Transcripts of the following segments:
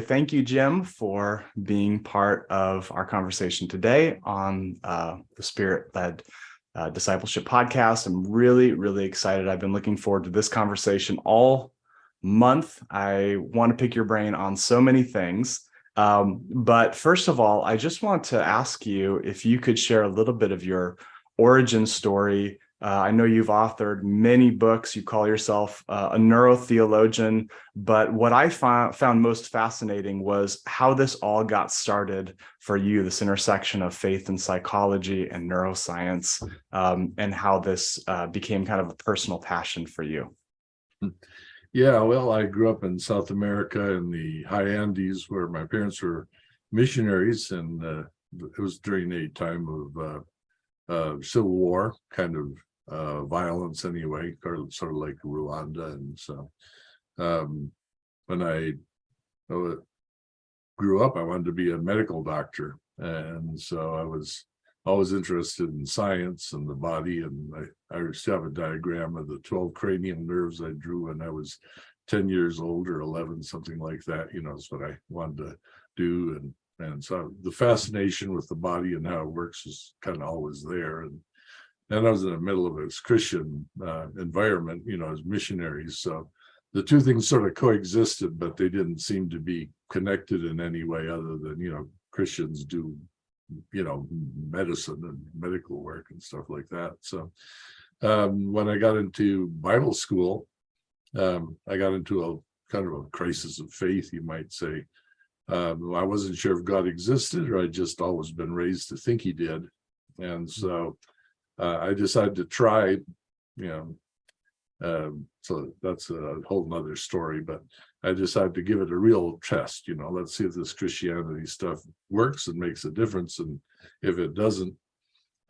Thank you, Jim, for being part of our conversation today on the Spirit-Led Discipleship podcast. I'm really, really excited. I've been looking forward to this conversation all month. I want to pick your brain on so many things. But first of all, I just want to ask you if you could share a little bit of your origin story. I know you've authored many books. You call yourself a neurotheologian, but what I found most fascinating was how this all got started for you, this intersection of faith and psychology and neuroscience, and how this became kind of a personal passion for you. Yeah, well, I grew up in South America in the high Andes where my parents were missionaries, and it was during a time of civil war, kind of violence anyway, sort of like Rwanda. And so when I grew up, I wanted to be a medical doctor. And so I was always interested in science and the body. And I still have a diagram of the 12 cranial nerves I drew when I was 10 years old or 11, something like that. Is what I wanted to do. And so the fascination with the body and how it works is kind of always there. And then I was in the middle of a Christian environment, as missionaries. So the two things sort of coexisted, but they didn't seem to be connected in any way other than, Christians do, medicine and medical work and stuff like that. So when I got into Bible school, I got into a kind of a crisis of faith, you might say. I wasn't sure if God existed, or I'd just always been raised to think he did. And so I decided to try, so that's a whole nother story, but I decided to give it a real test. Let's see if this Christianity stuff works and makes a difference. And if it doesn't,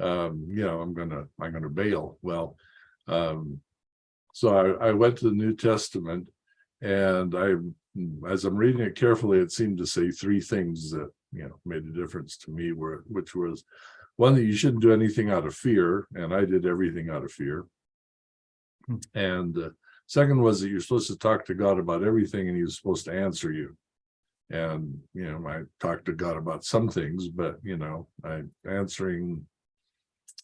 I'm gonna bail. Well, so I went to the New Testament, and as I'm reading it carefully, it seemed to say three things that made a difference to me, which was one, that you shouldn't do anything out of fear, and I did everything out of fear. And second was that you're supposed to talk to God about everything, and he was supposed to answer you. And I talked to God about some things, but answering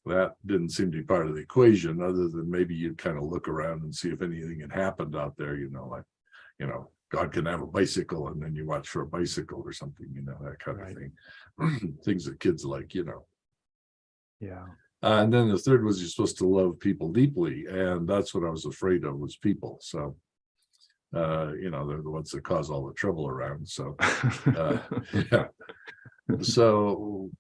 that didn't seem to be part of the equation, other than maybe you'd kind of look around and see if anything had happened out there, God can have a bicycle, and then you watch for a bicycle or something, that kind of thing. Things that kids like, Yeah. And then the third was you're supposed to love people deeply, and that's what I was afraid of, was people. So, they're the ones that cause all the trouble around. So, yeah. So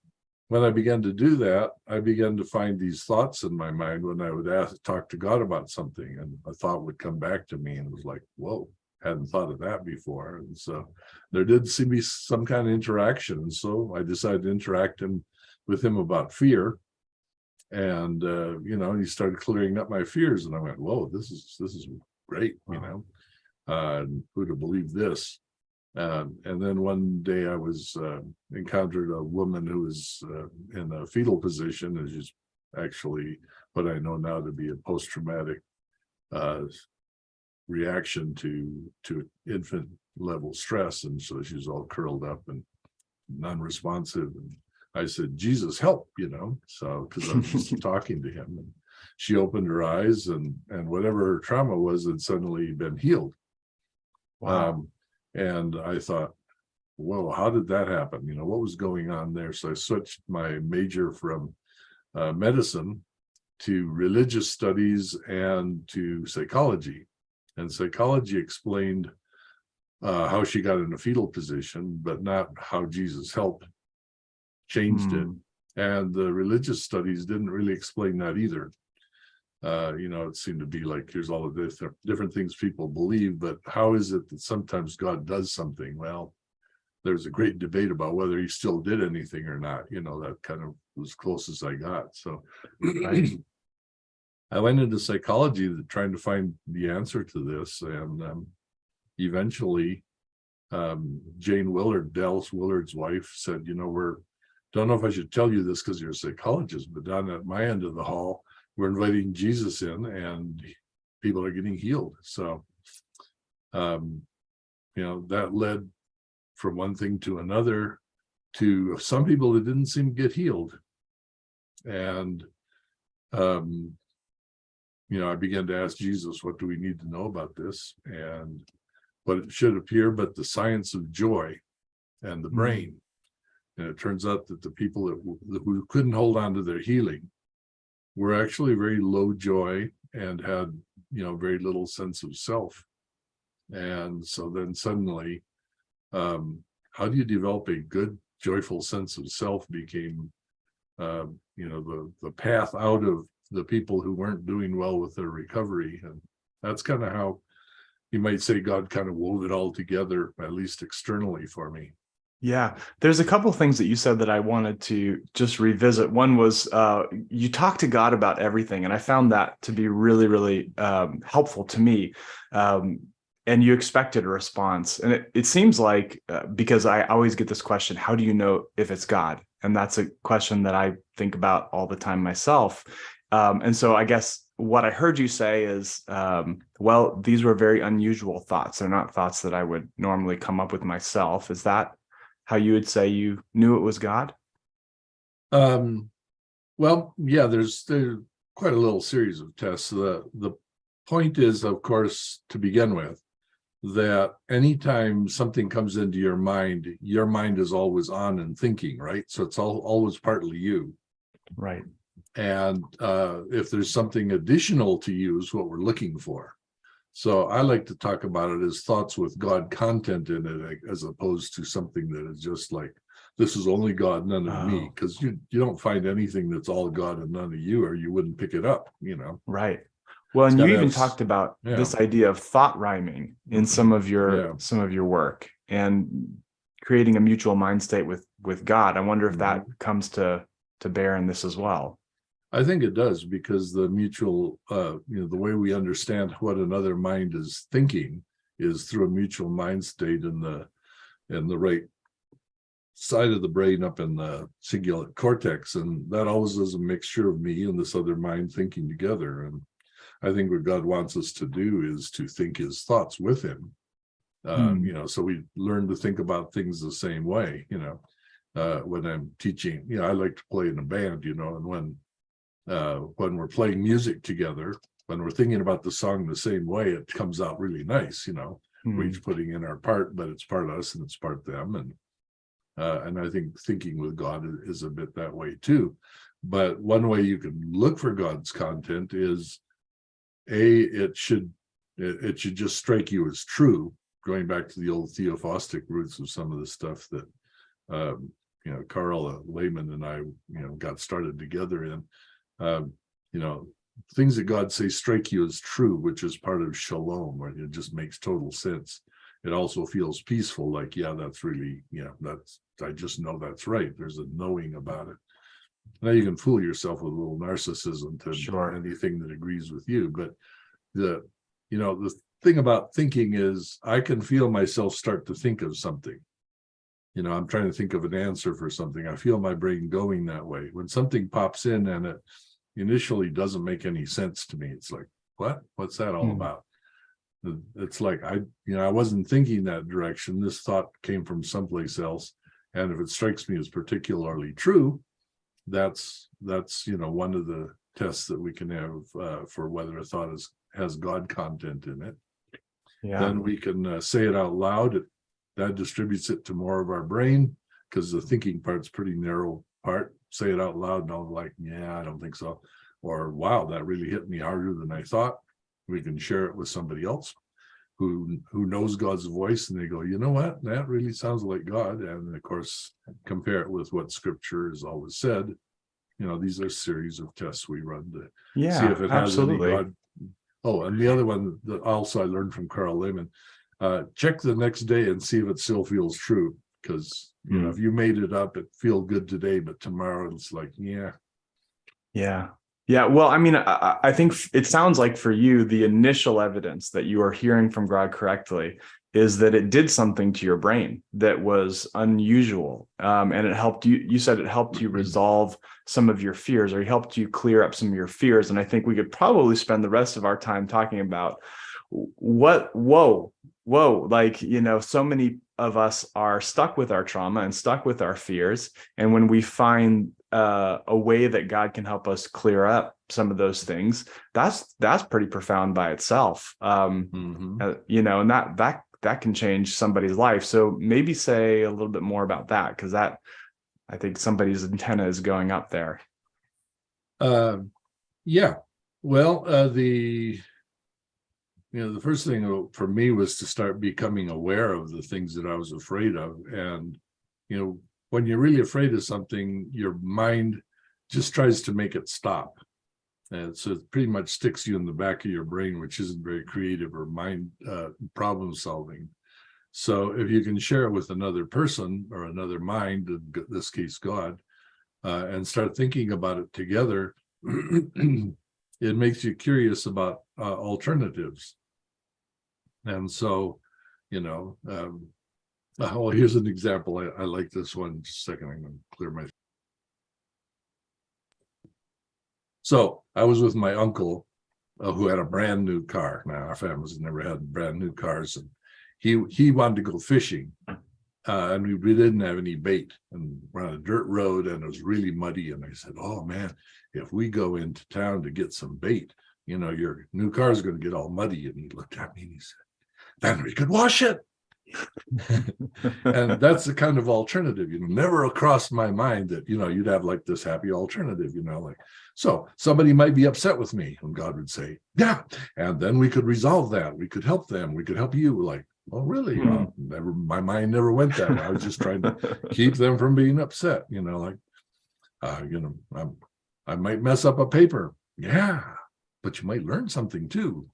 when I began to do that, I began to find these thoughts in my mind when I would talk to God about something, and a thought would come back to me, and it was like, whoa, hadn't thought of that before. And so there did seem to be some kind of interaction. And so I decided to interact with him about fear. And he started clearing up my fears, and I went, whoa, this is great. Wow. Who'd have believed this? And then one day I was encountered a woman who was in a fetal position, which is actually what I know now to be a post-traumatic reaction to infant level stress. And so she was all curled up and non-responsive. And I said, Jesus, help, so because I was just talking to him. And she opened her eyes, and whatever her trauma was had suddenly been healed. Wow. And I thought, whoa, how did that happen? What was going on there? So I switched my major from medicine to religious studies and to psychology. And psychology explained how she got in a fetal position, but not how Jesus helped, changed it. And the religious studies didn't really explain that either. It seemed to be like, here's all of the different things people believe, but how is it that sometimes God does something? Well, there's a great debate about whether he still did anything or not. That kind of was close as I got. So I went into psychology trying to find the answer to this. And eventually, Jane Willard, Dallas Willard's wife, said, don't know if I should tell you this because you're a psychologist, but down at my end of the hall, we're inviting Jesus in, and people are getting healed. So, that led from one thing to another, to some people that didn't seem to get healed. And, I began to ask Jesus, what do we need to know about this? And what it should appear, but the science of joy and the brain. And it turns out that the people who couldn't hold on to their healing were actually very low joy and had, very little sense of self. And so then suddenly, how do you develop a good, joyful sense of self became, the path out of the people who weren't doing well with their recovery. And that's kind of how you might say God kind of wove it all together, at least externally for me. Yeah, there's a couple of things that you said that I wanted to just revisit. One was you talked to God about everything, and I found that to be really, really helpful to me. And you expected a response. And it seems like, because I always get this question, how do you know if it's God? And that's a question that I think about all the time myself. And so I guess what I heard you say is, well, these were very unusual thoughts. They're not thoughts that I would normally come up with myself. Is that how you would say you knew it was God? Well, yeah, there's quite a little series of tests. The point is, of course, to begin with, that anytime something comes into your mind is always on and thinking, right? So it's always partly you. Right. And if there's something additional to you is what we're looking for. So I like to talk about it as thoughts with God content in it, as opposed to something that is just like, this is only God, none of me, because you don't find anything that's all God and none of you, or you wouldn't pick it up, Right. Well, and you even talked about yeah. this idea of thought rhyming in some of your work, and creating a mutual mind state with God. I wonder if that comes to bear in this as well. I think it does, because the mutual, the way we understand what another mind is thinking is through a mutual mind state in the right side of the brain up in the cingulate cortex. And that always is a mixture of me and this other mind thinking together. And I think what God wants us to do is to think his thoughts with him. So we learn to think about things the same way, when I'm teaching, I like to play in a band, and when we're playing music together, when we're thinking about the song the same way, it comes out really nice. We're each putting in our part, but it's part us and it's part them. And I think thinking with God is a bit that way too. But one way you can look for God's content is, it should just strike you as true, going back to the old theophostic roots of some of the stuff that Carl Lehman and I got started together in. Things that God says strike you as true, which is part of shalom, where it just makes total sense. It also feels peaceful, like, that's really, I just know that's right. There's a knowing about it. Now you can fool yourself with a little narcissism to anything that agrees with you. But the thing about thinking is, I can feel myself start to think of something. I'm trying to think of an answer for something. I feel my brain going that way. When something pops in and it initially doesn't make any sense to me, it's like, what's that all about? It's like, I wasn't thinking that direction. This thought came from someplace else. And if it strikes me as particularly true, that's one of the tests that we can have for whether a thought has God content in it. Then we can say it out loud. That distributes it to more of our brain, because the thinking part's pretty narrow part. Say it out loud and I'll be like, I don't think so. Or, wow, that really hit me harder than I thought. We can share it with somebody else who knows God's voice, and they go, you know what, that really sounds like God. And of course, compare it with what Scripture has always said. These are a series of tests we run to see if it has any God. Oh, and the other one that also I learned from Carl Lehman, check the next day and see if it still feels true. Because if you made it up, it feels good today, but tomorrow it's like, Yeah. Well, I mean, I think it sounds like for you, the initial evidence that you are hearing from God correctly is that it did something to your brain that was unusual. And it helped you. You said it helped you resolve some of your fears, or it helped you clear up some of your fears. And I think we could probably spend the rest of our time talking about whoa, like, so many of us are stuck with our trauma and stuck with our fears. And when we find a way that God can help us clear up some of those things, that's pretty profound by itself. And that can change somebody's life. So maybe say a little bit more about that, because that, I think somebody's antenna is going up there. Yeah. Well, the first thing for me was to start becoming aware of the things that I was afraid of. And, when you're really afraid of something, your mind just tries to make it stop. And so it pretty much sticks you in the back of your brain, which isn't very creative or mind problem solving. So if you can share it with another person or another mind, in this case, God, and start thinking about it together, it makes you curious about alternatives. And so, well, here's an example. I like this one. Just a second, I'm going to clear my. So I was with my uncle, who had a brand new car. Now, our family's never had brand new cars, and he wanted to go fishing, and we didn't have any bait, and we're on a dirt road, and it was really muddy. And I said, "Oh man, if we go into town to get some bait, your new car is going to get all muddy." And he looked at me and he said, "Then we could wash it." And that's the kind of alternative, never crossed my mind that, you'd have like this happy alternative, like, so somebody might be upset with me, and God would say, yeah, and then we could resolve that. We could help them. We could help you. Like, oh, really? My mind never went that way. I was just trying to keep them from being upset, I might mess up a paper. Yeah, but you might learn something too.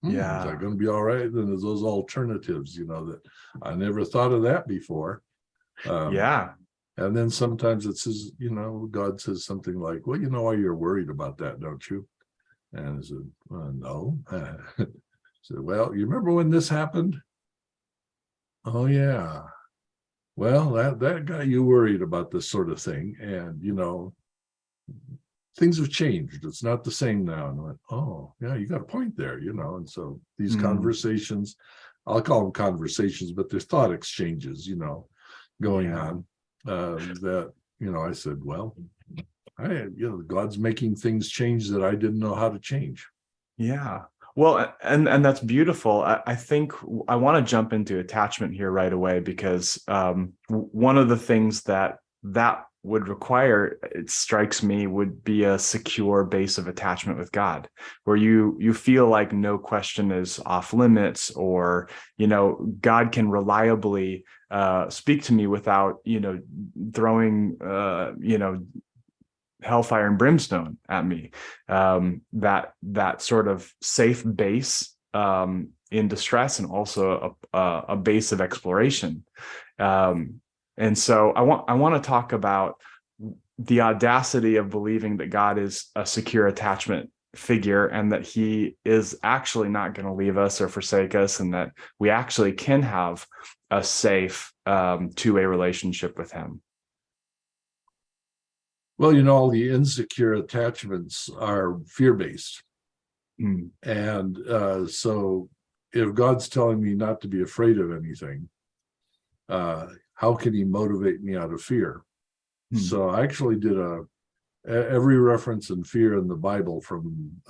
Yeah. Is that going to be all right? Then there's those alternatives, that I never thought of that before. Yeah. And then sometimes it says, God says something like, well, why you're worried about that, don't you? And I said, no. I said, well, you remember when this happened? Oh, yeah. Well, that got you worried about this sort of thing. And, things have changed. It's not the same now. And I went, oh, yeah, you got a point there, And so these conversations, I'll call them conversations, but they're thought exchanges, going on. That, I said, well, God's making things change that I didn't know how to change. Yeah. Well, and that's beautiful. I think I want to jump into attachment here right away, because one of the things that would require, it strikes me, would be a secure base of attachment with God, where you feel like no question is off limits, or God can reliably speak to me without throwing hellfire and brimstone at me. That sort of safe base in distress, and also a base of exploration. And so I want to talk about the audacity of believing that God is a secure attachment figure, and that he is actually not going to leave us or forsake us, and that we actually can have a safe two-way relationship with him. Well, all the insecure attachments are fear-based. And so if God's telling me not to be afraid of anything, how can he motivate me out of fear? So I actually did every reference in fear in the Bible, from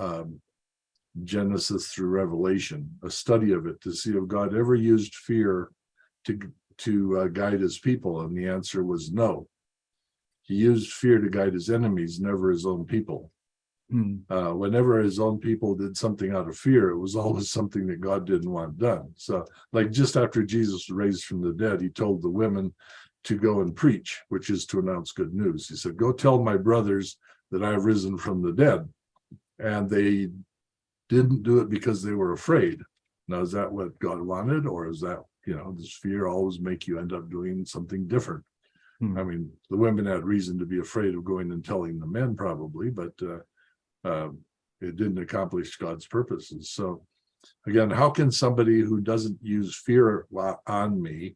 Genesis through Revelation, a study of it to see if God ever used fear to guide his people. And the answer was no. He used fear to guide his enemies, never his own people. Whenever his own people did something out of fear, it was always something that God didn't want done. So, like, just after Jesus was raised from the dead, he told the women to go and preach, which is to announce good news. He said, go tell my brothers that I have risen from the dead. And they didn't do it because they were afraid. Now, is that what God wanted? Or is that, does fear always make you end up doing something different? I mean, the women had reason to be afraid of going and telling the men, probably, but it didn't accomplish God's purposes. So again, how can somebody who doesn't use fear on me,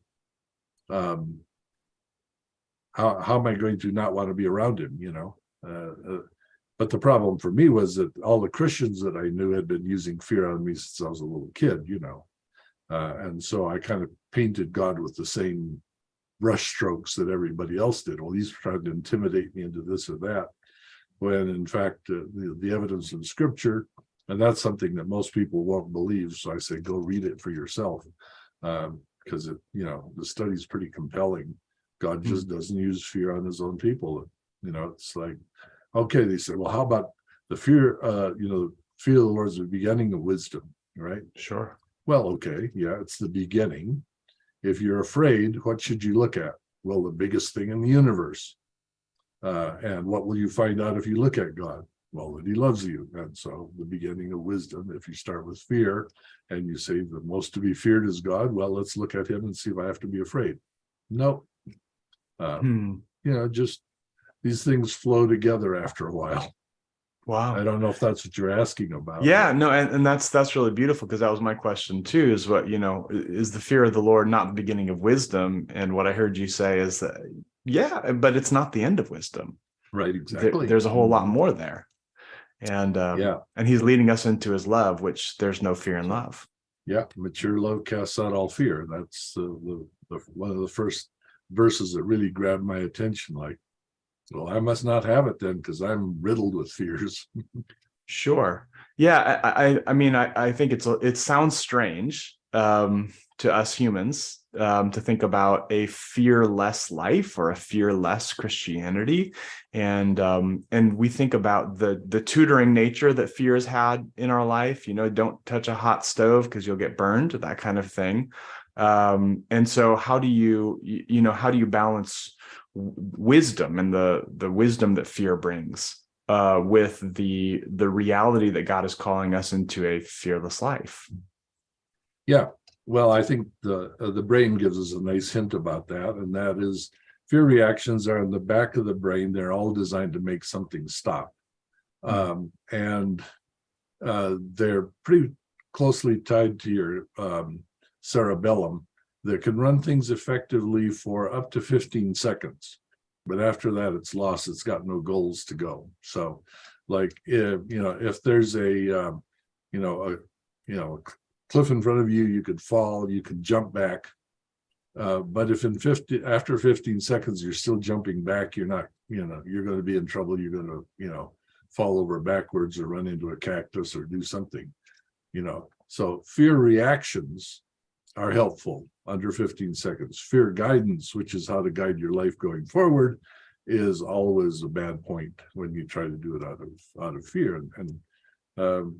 how am I going to not want to be around him, but the problem for me was that all the Christians that I knew had been using fear on me since I was a little kid, And so I kind of painted God with the same brush strokes that everybody else did. Well, he's trying to intimidate me into this or that, when in fact the evidence in Scripture, and that's something that most people won't believe. So I say, go read it for yourself, because the study's pretty compelling. God just doesn't use fear on his own people. It's like, okay, they said, well, how about the fear? Fear of the Lord is the beginning of wisdom, right? Sure. Well, okay, yeah, it's the beginning. If you're afraid, what should you look at? Well, the biggest thing in the universe. And what will you find out if you look at God? Well, that he loves you. And so the beginning of wisdom, if you start with fear and you say the most to be feared is God, well, let's look at him and see if I have to be afraid. No. Just these things flow together after a while. Wow. I don't know if that's what you're asking about. Yeah, no, and that's really beautiful, because that was my question too, is what, is the fear of the Lord not the beginning of wisdom? And what I heard you say is that, yeah, but it's not the end of wisdom. Right, exactly. There's a whole lot more there. And and he's leading us into his love, which there's no fear in love. Yeah, mature love casts out all fear. That's the one of the first verses that really grabbed my attention. Like, well, I must not have it then, because I'm riddled with fears. Sure. Yeah. I think it sounds strange to us humans to think about a fearless life or a fearless Christianity, and we think about the tutoring nature that fear has had in our life. Don't touch a hot stove because you'll get burned, that kind of thing. And so how do you balance wisdom and the wisdom that fear brings with the reality that God is calling us into a fearless life? Yeah, well, I think the brain gives us a nice hint about that, and that is fear reactions are in the back of the brain. They're all designed to make something stop, and they're pretty closely tied to your cerebellum that can run things effectively for up to 15 seconds. But after that, it's lost. It's got no goals to go. So, like, if there's a cliff in front of you, you could fall, you could jump back. But if after 15 seconds you're still jumping back, you're not, you're going to be in trouble. You're going to, fall over backwards or run into a cactus or do something. So fear reactions are helpful under 15 seconds. Fear guidance, which is how to guide your life going forward, is always a bad point when you try to do it out of fear. And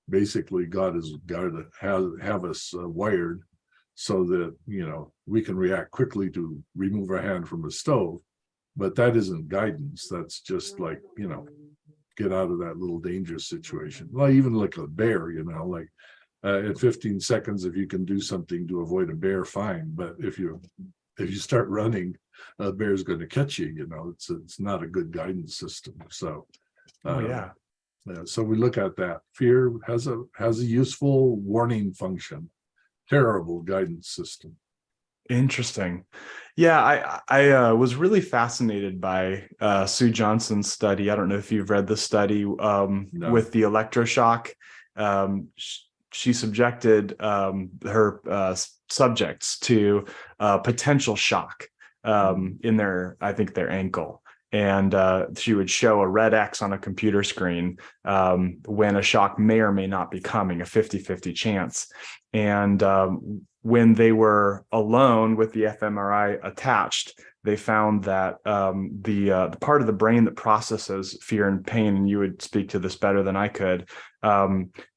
basically God is got to have us wired so that we can react quickly to remove our hand from a stove. But that isn't guidance. That's just like, get out of that little dangerous situation. Well, even like a bear, at 15 seconds, if you can do something to avoid a bear, fine. But if you start running, a bear's going to catch you. It's not a good guidance system. So, so we look at that. Fear has a useful warning function. Terrible guidance system. Interesting. Yeah, I was really fascinated by Sue Johnson's study. I don't know if you've read the study No. with the electroshock. She subjected her subjects to potential shock in their ankle. And she would show a red X on a computer screen when a shock may or may not be coming, a 50-50 chance. And when they were alone with the fMRI attached, they found that the part of the brain that processes fear and pain, and you would speak to this better than I could,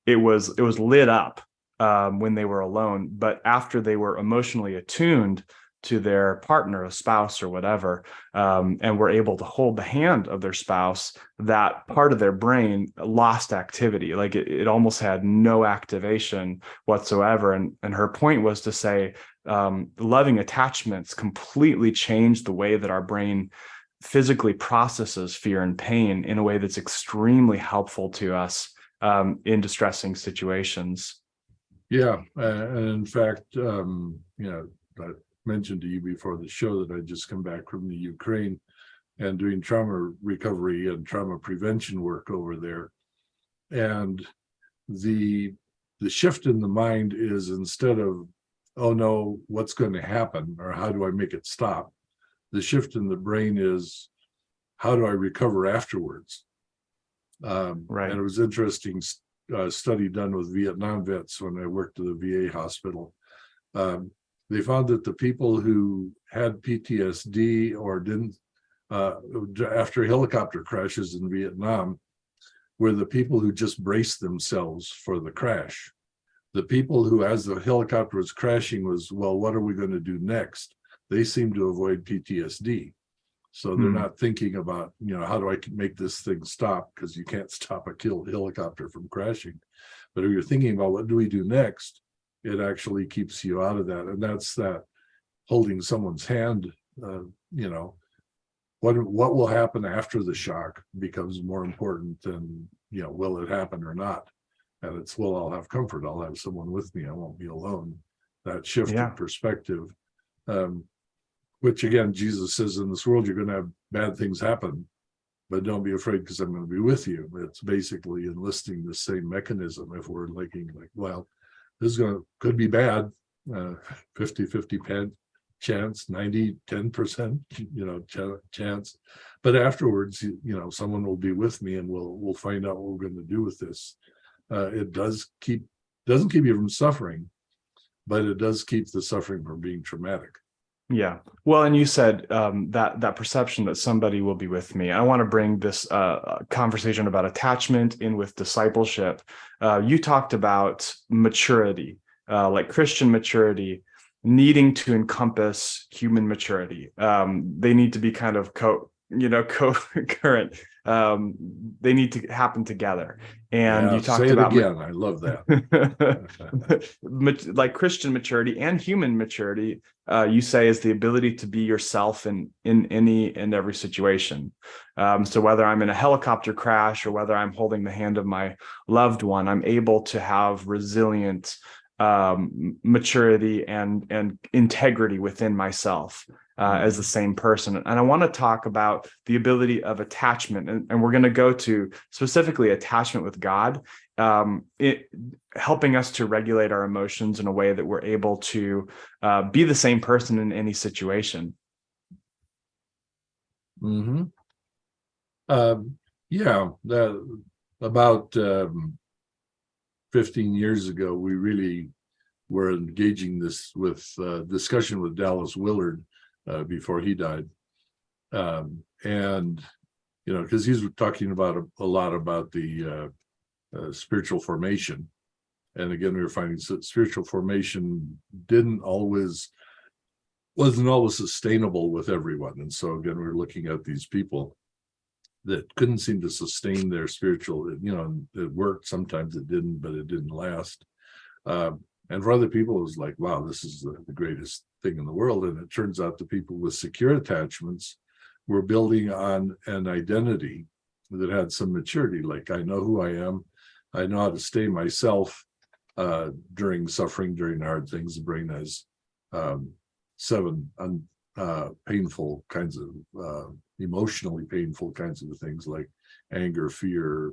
it was lit up when they were alone. But after they were emotionally attuned to their partner, a spouse or whatever, and were able to hold the hand of their spouse, that part of their brain lost activity. Like it almost had no activation whatsoever. And her point was to say, loving attachments completely changed the way that our brain physically processes fear and pain in a way that's extremely helpful to us in distressing situations. Yeah, and in fact, I mentioned to you before the show that I just come back from the Ukraine and doing trauma recovery and trauma prevention work over there. And the the shift in the mind is, instead of, oh no, what's going to happen, or how do I make it stop? The shift in the brain is, how do I recover afterwards? Right. And it was interesting study done with Vietnam vets when I worked at the VA hospital. They found that the people who had PTSD or didn't, after helicopter crashes in Vietnam, were the people who just braced themselves for the crash. The people who, as the helicopter was crashing, was, well, what are we going to do next? They seem to avoid PTSD. So they're not thinking about, how do I make this thing stop? Because you can't stop a helicopter from crashing. But if you're thinking about what do we do next, it actually keeps you out of that. And that's that holding someone's hand, what will happen after the shock becomes more important than, will it happen or not? And it's, well, I'll have comfort. I'll have someone with me. I won't be alone. That shift in perspective, which again, Jesus says, in this world, you're going to have bad things happen, but don't be afraid because I'm going to be with you. It's basically enlisting the same mechanism. If we're looking like, well, this could be bad, 50-50 chance, 10% chance, but afterwards, someone will be with me and we'll find out what we're going to do with this. It doesn't keep you from suffering, but it does keep the suffering from being traumatic. Yeah. Well, and you said that perception that somebody will be with me. I want to bring this conversation about attachment in with discipleship. You talked about maturity, like Christian maturity, needing to encompass human maturity. They need to be kind of co-current. They need to happen together. And you talked about again. I love that. Like Christian maturity and human maturity, you say, is the ability to be yourself in any and every situation. So whether I'm in a helicopter crash or whether I'm holding the hand of my loved one, I'm able to have resilient maturity and integrity within myself as the same person. And I want to talk about the ability of attachment, and we're going to go to specifically attachment with God, helping us to regulate our emotions in a way that we're able to be the same person in any situation. Mm-hmm. About 15 years ago, we really were engaging this with discussion with Dallas Willard before he died. And, because he's talking about a lot about the spiritual formation. And again, we were finding that spiritual formation wasn't always sustainable with everyone. And so again, we were looking at these people that couldn't seem to sustain their spiritual, it worked, sometimes it didn't, but it didn't last. And for other people, it was like, wow, this is the greatest thing in the world. And it turns out the people with secure attachments were building on an identity that had some maturity. Like, I know who I am. I know how to stay myself during suffering, during hard things. The brain has 7 painful kinds of emotionally painful kinds of things like anger, fear,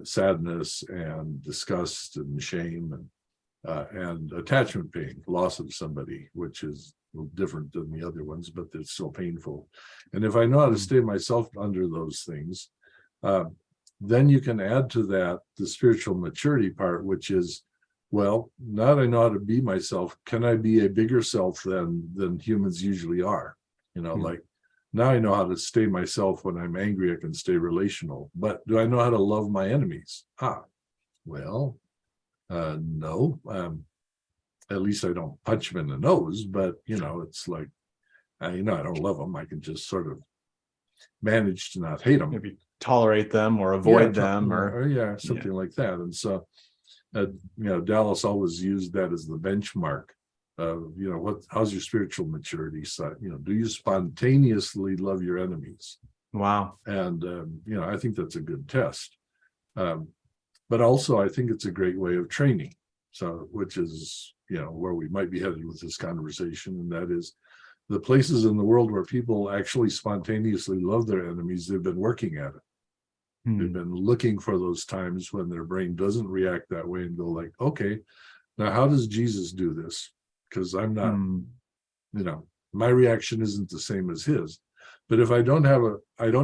sadness, and disgust, and shame, and attachment pain, loss of somebody, which is a little different than the other ones, but it's still painful. And if I know how to stay myself under those things, then you can add to that the spiritual maturity part, which is, well, now that I know how to be myself, can I be a bigger self than humans usually are? Like, now I know how to stay myself. When I'm angry, I can stay relational. But do I know how to love my enemies? No. At least I don't punch them in the nose, but, it's like, I don't love them. I can just sort of manage to not hate them. Maybe tolerate them or avoid them or something like that. And so, Dallas always used that as the benchmark of, how's your spiritual maturity side? Do you spontaneously love your enemies? Wow. And, I think that's a good test. But also, I think it's a great way of training. So, which is, where we might be headed with this conversation. And that is the places in the world where people actually spontaneously love their enemies, they've been working at it. They've been looking for those times when their brain doesn't react that way and go like, okay, now how does Jesus do this? Because I'm not, my reaction isn't the same as his. But if I don't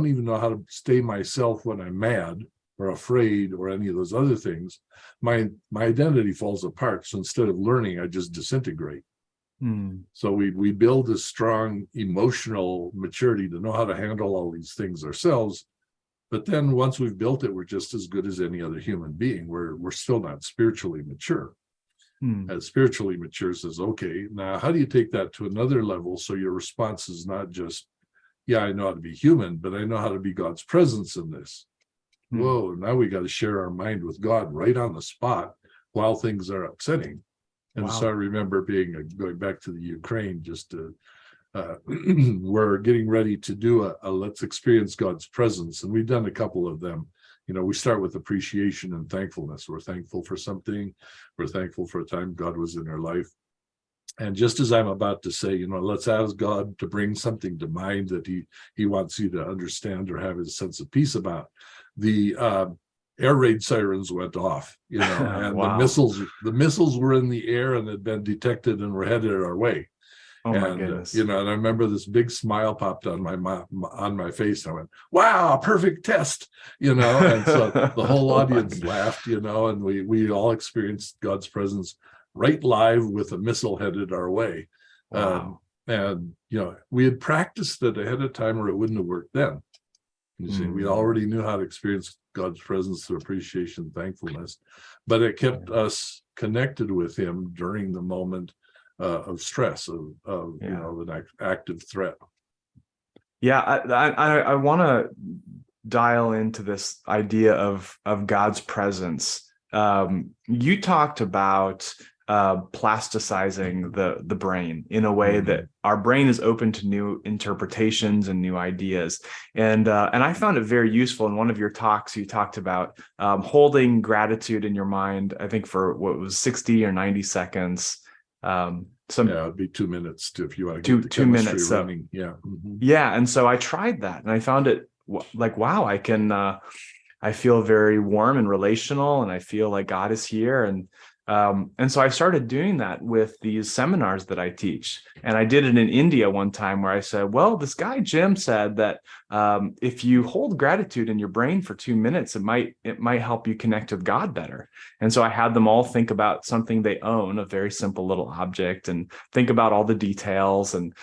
even know how to stay myself when I'm mad or afraid or any of those other things, my identity falls apart. So instead of learning, I just disintegrate. So we build this strong emotional maturity to know how to handle all these things ourselves. But then once we've built it, we're just as good as any other human being. We're still not spiritually mature. As spiritually mature says, okay, now how do you take that to another level so your response is not just, yeah, I know how to be human, but I know how to be God's presence in this. Whoa, now we got to share our mind with God right on the spot while things are upsetting. And so I remember going back to the Ukraine, just to we're getting ready to do a let's experience God's presence. And we've done a couple of them. We start with appreciation and thankfulness. We're thankful for something. We're thankful for a time God was in our life. And just as I'm about to say, let's ask God to bring something to mind that he wants you to understand or have a sense of peace about, the air raid sirens went off, and Wow. the missiles were in the air and had been detected and were headed our way. Oh my goodness. And I remember this big smile popped on my face. I went, wow, perfect test, and so the whole audience laughed, and we all experienced God's presence right live with a missile headed our way. Wow. And we had practiced it ahead of time or it wouldn't have worked then. You see, we already knew how to experience God's presence through appreciation, thankfulness, but it kept us connected with him during the moment of stress, of an active threat. Yeah, I want to dial into this idea of God's presence. You talked about plasticizing the brain in a way that our brain is open to new interpretations and new ideas. And I found it very useful. In one of your talks, you talked about holding gratitude in your mind, I think for what was 60 or 90 seconds. It'd be 2 minutes if you want to get the 2 minutes running. Yeah. And so I tried that and I found it like, wow, I feel very warm and relational, and I feel like God is here. And so I started doing that with these seminars that I teach. And I did it in India one time where I said, well, this guy, Jim, said that if you hold gratitude in your brain for 2 minutes, it might help you connect with God better. And so I had them all think about something they own, a very simple little object, and think about all the details and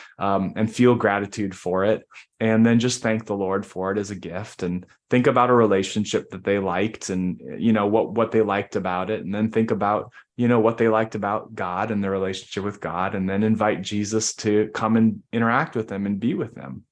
feel gratitude for it. And then just thank the Lord for it as a gift, and think about a relationship that they liked and, what they liked about it. And then think about, what they liked about God and their relationship with God, and then invite Jesus to come and interact with them and be with them.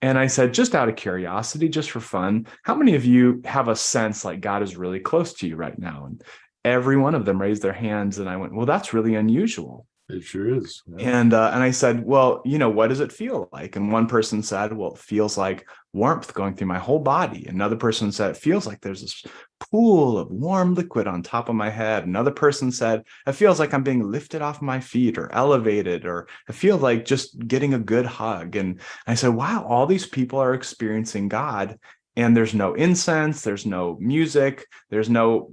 And I said, just out of curiosity, just for fun, how many of you have a sense like God is really close to you right now? And every one of them raised their hands. And I went, well, that's really unusual. It sure is. Yeah. And I said, well, what does it feel like? And one person said, well, it feels like warmth going through my whole body. Another person said, it feels like there's this pool of warm liquid on top of my head. Another person said, it feels like I'm being lifted off my feet or elevated, or I feel like just getting a good hug. And I said, wow, all these people are experiencing God. And there's no incense, there's no music, there's no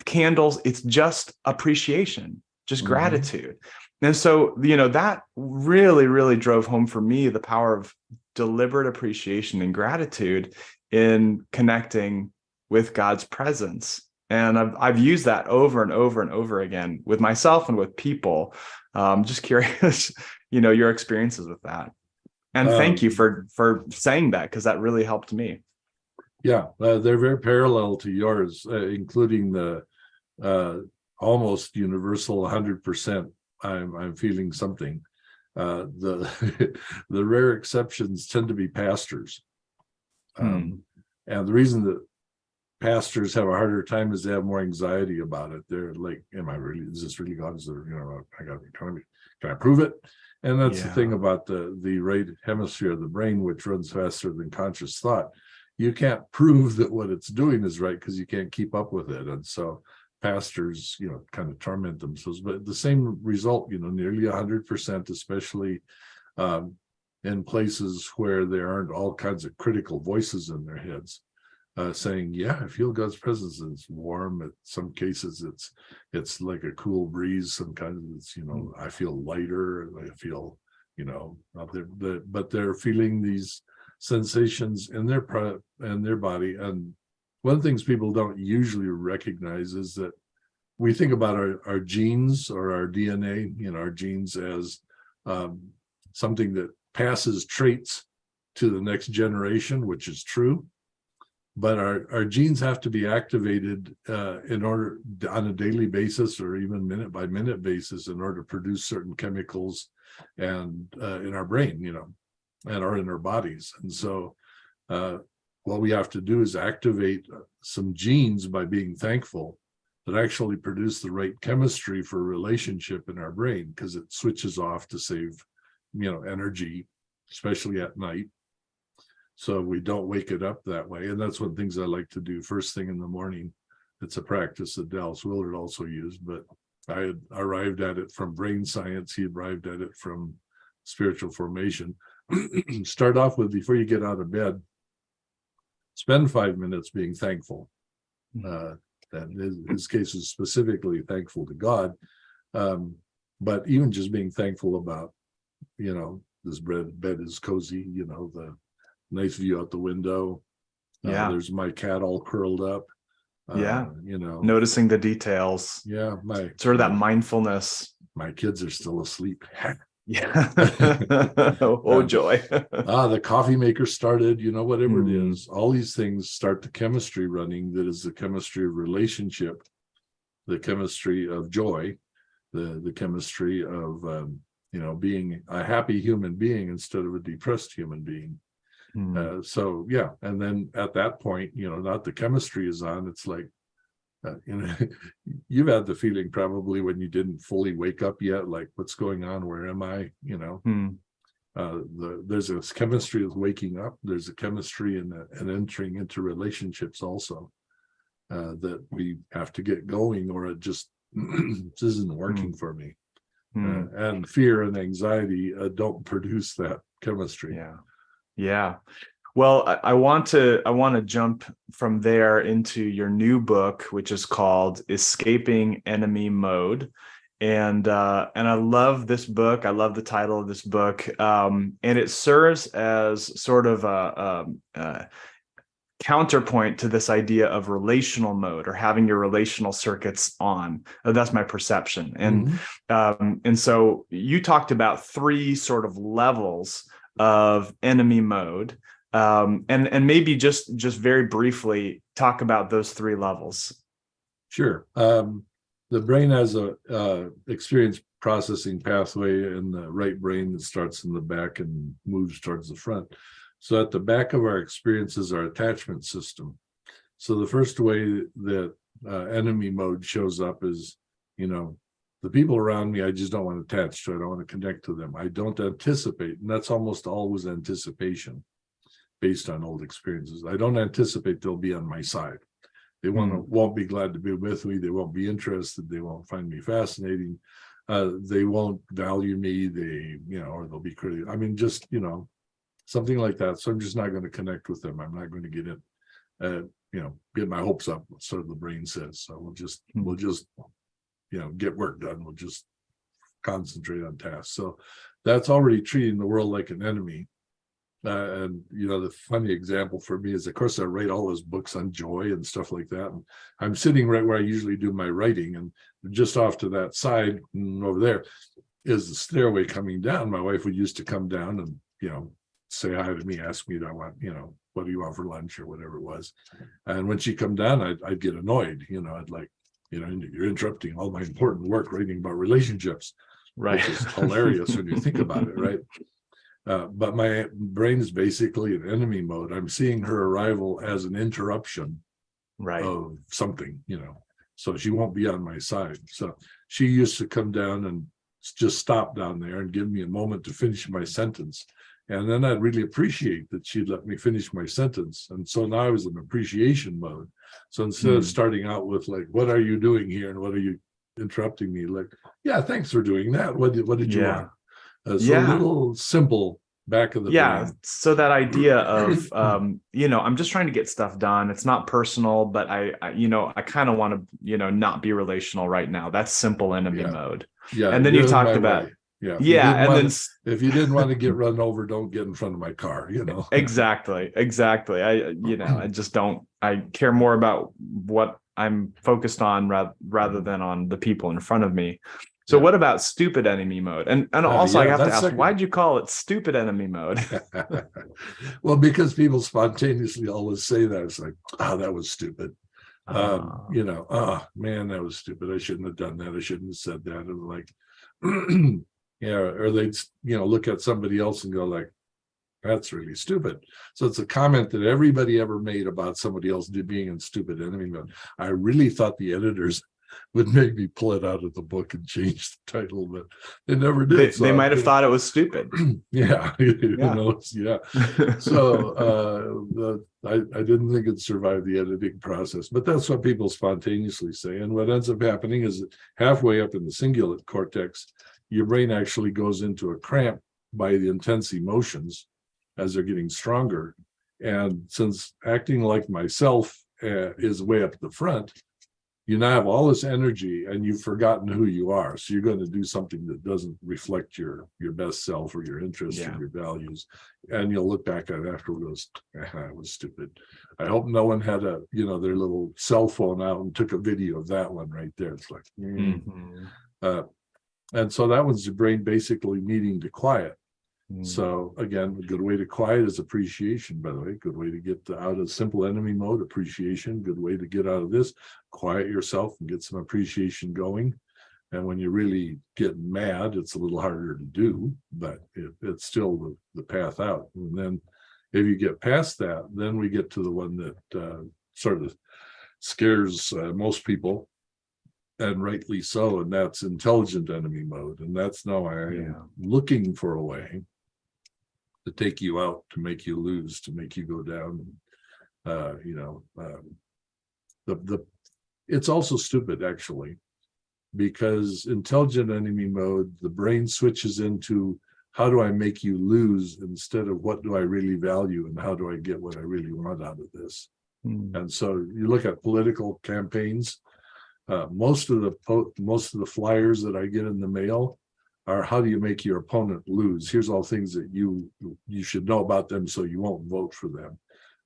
candles. It's just appreciation, just gratitude. And so, that really, really drove home for me the power of deliberate appreciation and gratitude in connecting with God's presence. And I've used that over and over and over again with myself and with people. Just curious, your experiences with that. And thank you for saying that, because that really helped me. Yeah, they're very parallel to yours, including the almost universal 100%. I'm feeling something. The rare exceptions tend to be pastors, and the reason that pastors have a harder time is they have more anxiety about it. They're like, "Am I really? Is this really God? Is there? Can I prove it?" And that's the thing about the right hemisphere of the brain, which runs faster than conscious thought. You can't prove that what it's doing is right because you can't keep up with it, and so pastors, kind of torment themselves. But the same result, nearly 100%, especially in places where there aren't all kinds of critical voices in their heads. saying, yeah, I feel God's presence. It's warm. In some cases, it's like a cool breeze. Sometimes it's, I feel lighter. I feel, but they're feeling these sensations in their body. And one of the things people don't usually recognize is that we think about our genes or our DNA, our genes as something that passes traits to the next generation, which is true. But our genes have to be activated in order on a daily basis or even minute by minute basis in order to produce certain chemicals and in our brain, and or in our bodies. And so what we have to do is activate some genes by being thankful that actually produce the right chemistry for a relationship in our brain, because it switches off to save, energy, especially at night. So we don't wake it up that way. And that's one of the things I like to do first thing in the morning. It's a practice that Dallas Willard also used, but I had arrived at it from brain science. He arrived at it from spiritual formation. Start off with, before you get out of bed, spend 5 minutes being thankful. And in his case is specifically thankful to God. But even just being thankful about, this bed is cozy, the nice view out the window. There's my cat all curled up. Noticing the details. Yeah, that mindfulness. My kids are still asleep. Yeah. Oh, joy. The coffee maker started, whatever it is. All these things start the chemistry running. That is the chemistry of relationship, the chemistry of joy, the chemistry of being a happy human being instead of a depressed human being. So yeah, and then at that point, not the chemistry is on. It's like, you've had the feeling probably when you didn't fully wake up yet, like, what's going on? Where am I? There's a chemistry of waking up. There's a chemistry and entering into relationships also that we have to get going, or it just isn't working for me. And fear and anxiety don't produce that chemistry. Yeah. Well, I want to jump from there into your new book, which is called Escaping Enemy Mode. And I love this book. I love the title of this book. And it serves as sort of a counterpoint to this idea of relational mode, or having your relational circuits on. That's my perception. And so you talked about 3 sort of levels of enemy mode. And maybe just very briefly talk about those 3 levels. Sure. The brain has a experience processing pathway in the right brain that starts in the back and moves towards the front. So at the back of our experience is our attachment system. So the first way that enemy mode shows up is, the people around me, I just don't want to attach to. I don't want to connect to them. I don't anticipate, and that's almost always anticipation based on old experiences. I don't anticipate they'll be on my side. They won't be glad to be with me. They won't be interested. They won't find me fascinating. They won't value me. Or they'll be critical. I mean, just, something like that. So I'm just not going to connect with them. I'm not going to get in, get my hopes up, sort of the brain says. So we'll just get work done. We'll just concentrate on tasks. So that's already treating the world like an enemy. And the funny example for me is, of course, I write all those books on joy and stuff like that. And I'm sitting right where I usually do my writing, and just off to that side over there is the stairway coming down. My wife would used to come down and say hi to me, ask me, what do you want for lunch or whatever it was. And when she'd come down, I'd get annoyed. I'd like, you're interrupting all my important work writing about relationships. Right. Which is hilarious when you think about it, right? But my brain is basically in enemy mode. I'm seeing her arrival as an interruption of something, so she won't be on my side. So she used to come down and just stop down there and give me a moment to finish my sentence. And then I'd really appreciate that she'd let me finish my sentence. And so now I was in appreciation mode. So instead of starting out with like, what are you doing here? And what are you interrupting me? Like, yeah, thanks for doing that. What did you want? So little simple back of the Yeah. brain. So that idea of, I'm just trying to get stuff done. It's not personal, but I kind of want to, not be relational right now. That's simple enemy Yeah. mode. Yeah, And then you you're in talked my about, way. Yeah, yeah. And then if you didn't want to get run over, don't get in front of my car, exactly. I just don't, I care more about what I'm focused on rather than on the people in front of me. So Yeah. what about stupid enemy mode? And also I have to that's ask, second. why'd you call it stupid enemy mode? Well, because people spontaneously always say that. It's like, oh, that was stupid. Oh man, that was stupid. I shouldn't have done that. I shouldn't have said that. And like, yeah, or they'd look at somebody else and go like, that's really stupid. So it's a comment that everybody ever made about somebody else being in stupid enemy mode. I really thought the editors would make me pull it out of the book and change the title, but they never did. They might have thought it was stupid. Yeah, yeah. So I didn't think it survived the editing process, but that's what people spontaneously say. And what ends up happening is that halfway up in the cingulate cortex, your brain actually goes into a cramp by the intense emotions as they're getting stronger. And since acting like myself is way up the front, you now have all this energy and you've forgotten who you are. So you're going to do something that doesn't reflect your best self or your interests or your values. And you'll look back at it afterwards, it was stupid. I hope no one had their little cell phone out and took a video of that one right there. It's like, and so that was the brain basically needing to quiet. So again, a good way to quiet is appreciation, by the way. Good way to get out of simple enemy mode, appreciation. Good way to get out of this, quiet yourself and get some appreciation going. And when you really get mad, it's a little harder to do, but it's still the path out. And then if you get past that, then we get to the one that sort of scares most people, and rightly so, and that's intelligent enemy mode. And that's now I am looking for a way to take you out, to make you lose, to make you go down. It's also stupid, actually, because intelligent enemy mode, the brain switches into how do I make you lose instead of what do I really value and how do I get what I really want out of this. And so you look at political campaigns, most of the flyers that I get in the mail are how do you make your opponent lose? Here's all things that you should know about them so you won't vote for them.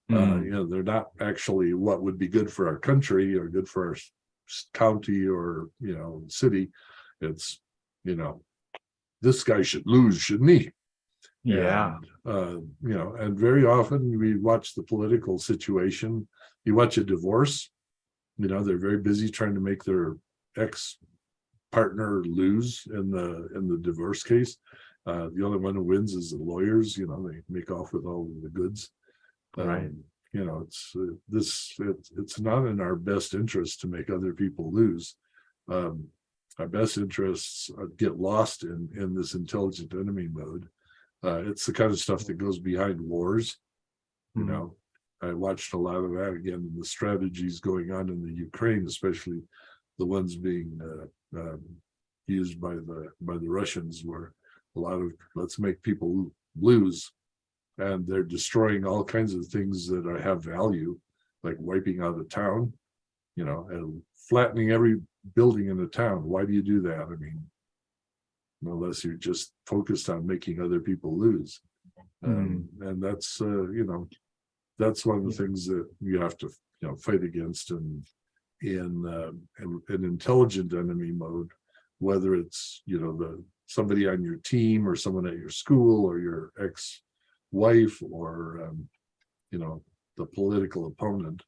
They're not actually what would be good for our country or good for our county or city. It's this guy should lose, shouldn't he? And and very often we watch the political situation. You watch a divorce, they're very busy trying to make their ex-partner lose in the divorce case. The only one who wins is the lawyers. They make off with all of the goods. Right. It's not in our best interest to make other people lose. Our best interests get lost in this intelligent enemy mode. It's the kind of stuff that goes behind wars. I watched a lot of that again in the strategies going on in the Ukraine, especially the ones being used by the Russians, where a lot of let's make people lose, and they're destroying all kinds of things that have value, like wiping out a town, and flattening every building in the town. Why do you do that? I mean, unless you're just focused on making other people lose, and that's that's one of the things that you have to fight against in an intelligent enemy mode, whether it's somebody on your team or someone at your school or your ex-wife or the political opponent.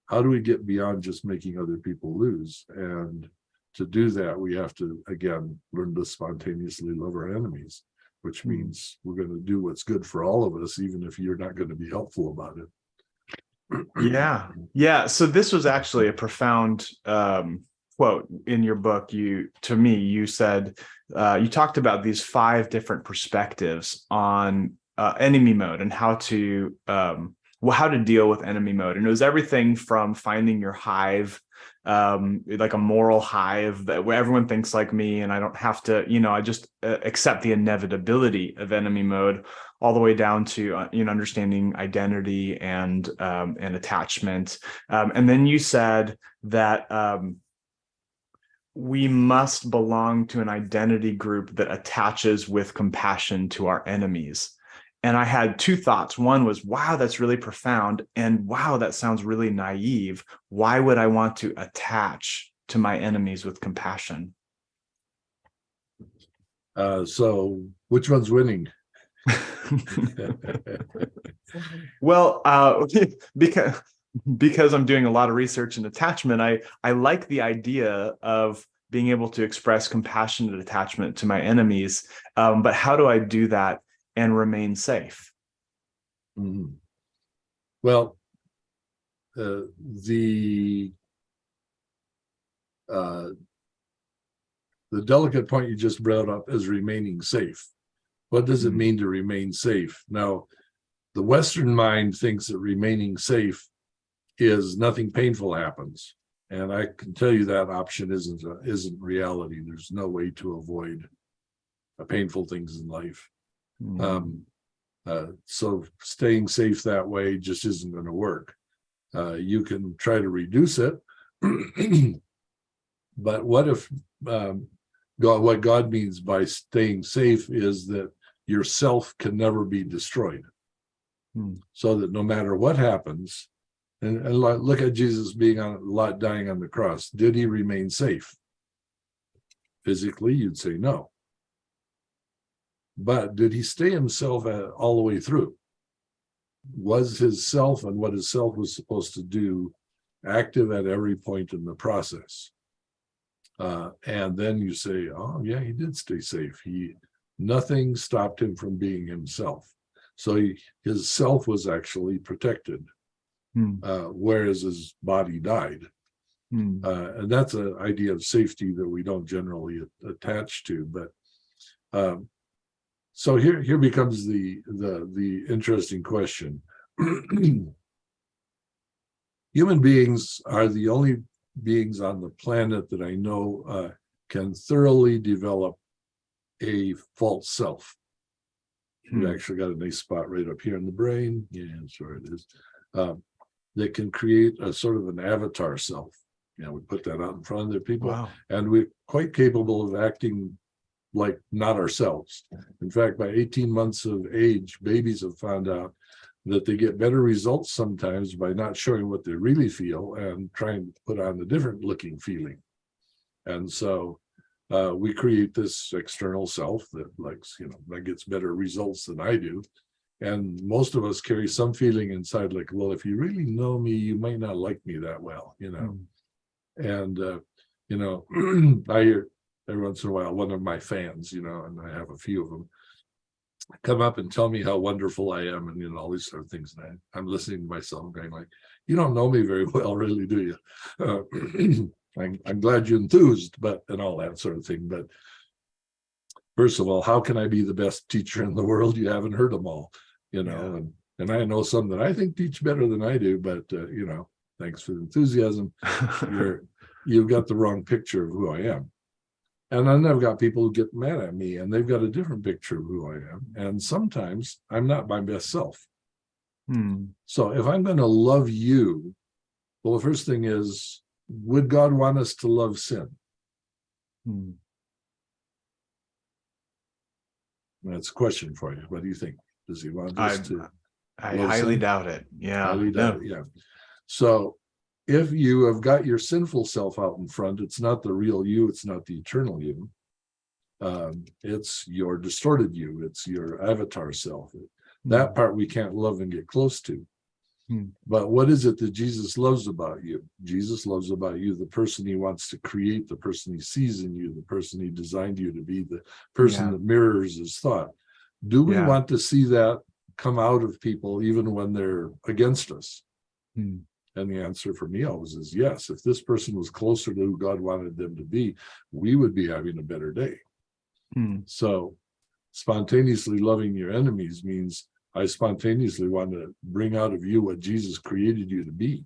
How do we get beyond just making other people lose? And to do that, we have to again learn to spontaneously love our enemies, which means we're going to do what's good for all of us, even if you're not going to be helpful about it. Yeah. So this was actually a profound quote in your book. You said, you talked about these 5 different perspectives on enemy mode and how to how to deal with enemy mode. And it was everything from finding your hive, like a moral hive where everyone thinks like me and I don't have to, I just accept the inevitability of enemy mode, all the way down to, understanding identity and attachment. And then you said that we must belong to an identity group that attaches with compassion to our enemies. And I had two thoughts. One was, wow, that's really profound. And wow, that sounds really naive. Why would I want to attach to my enemies with compassion? So which one's winning? Well, because I'm doing a lot of research in attachment, I like the idea of being able to express compassionate attachment to my enemies. But how do I do that and remain safe? Mm-hmm. Well, the delicate point you just brought up is remaining safe. What does it mean to remain safe? Now, the Western mind thinks that remaining safe is nothing painful happens. And I can tell you that option isn't reality. There's no way to avoid painful things in life. So staying safe that way just isn't going to work. You can try to reduce it. But what if what God means by staying safe is that yourself can never be destroyed, so that no matter what happens, and look at Jesus dying on the cross. Did he remain safe? Physically, you'd say no. But did he stay himself all the way through? Was his self and what his self was supposed to do active at every point in the process? And then you say, oh, yeah, he did stay safe. Nothing stopped him from being himself. So his self was actually protected, whereas his body died. And that's an idea of safety that we don't generally attach to. But so here becomes the interesting question. Human beings are the only beings on the planet that I know can thoroughly develop a false self. We've actually got a nice spot right up here in the brain. Yeah, sure it is. That can create a sort of an avatar self. We put that out in front of the people. Wow. And we're quite capable of acting like not ourselves. In fact, by 18 months of age, babies have found out that they get better results sometimes by not showing what they really feel and trying to put on a different looking feeling. And so we create this external self that that gets better results than I do. And most of us carry some feeling inside like, well, if you really know me, you might not like me that well, And, I hear every once in a while, one of my fans, and I have a few of them, come up and tell me how wonderful I am and, all these sort of things. And I'm listening to myself going like, you don't know me very well, really, do you? I'm glad you enthused, and all that sort of thing. But first of all, how can I be the best teacher in the world? You haven't heard them all, and I know some that I think teach better than I do, but, thanks for the enthusiasm. You've got the wrong picture of who I am. And then I've got people who get mad at me and they've got a different picture of who I am. And sometimes I'm not my best self. So if I'm going to love you, well, the first thing is, would God want us to love sin? That's a question for you. What do you think? Does he want us to? I highly doubt it. Yeah. Highly doubt it, yeah. So if you have got your sinful self out in front, it's not the real you, it's not the eternal you. It's your distorted you, it's your avatar self. That part we can't love and get close to. But what is it that Jesus loves about you? Jesus loves about you the person he wants to create, the person he sees in you, the person he designed you to be, the person that mirrors his thought. Do we want to see that come out of people even when they're against us? And the answer for me always is yes. If this person was closer to who God wanted them to be, we would be having a better day. So spontaneously loving your enemies means I spontaneously want to bring out of you what Jesus created you to be,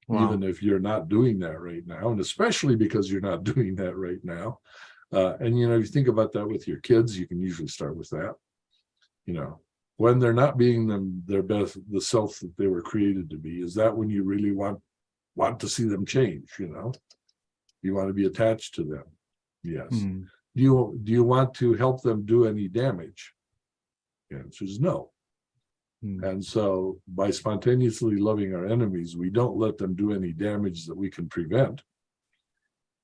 even if you're not doing that right now, and especially because you're not doing that right now. And if you think about that with your kids, you can usually start with that. When they're not being their best, the self that they were created to be, is that when you really want to see them change? You want to be attached to them. Yes. Do you want to help them do any damage? The answer is no. And so by spontaneously loving our enemies, we don't let them do any damage that we can prevent.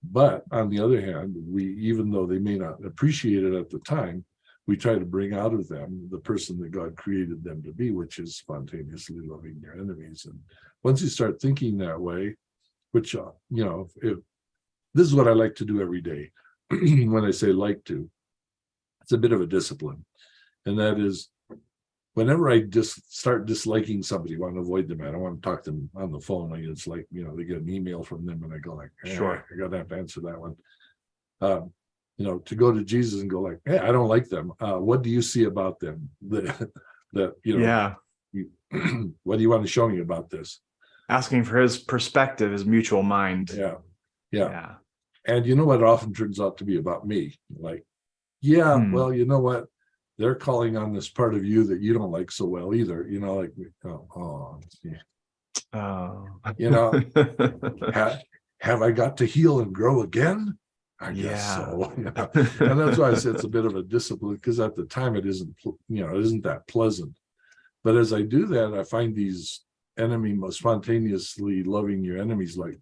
But on the other hand, even though they may not appreciate it at the time, we try to bring out of them the person that God created them to be, which is spontaneously loving your enemies. And once you start thinking that way, which, if this is what I like to do every day. When I say like to, it's a bit of a discipline. And that is, whenever I start disliking somebody, want to avoid them, I don't want to talk to them on the phone. It's like, they get an email from them and I go like, sure, I got to have to answer that one. To go to Jesus and go like, hey, I don't like them. What do you see about them? What do you want to show me about this? Asking for his perspective, his mutual mind. Yeah. And you know what often turns out to be about me? Like, well, you know what? They're calling on this part of you that you don't like so well either. Have I got to heal and grow again? I guess so. And that's why I say it's a bit of a discipline, because at the time it isn't that pleasant. But as I do that, I find these spontaneously loving your enemies, like,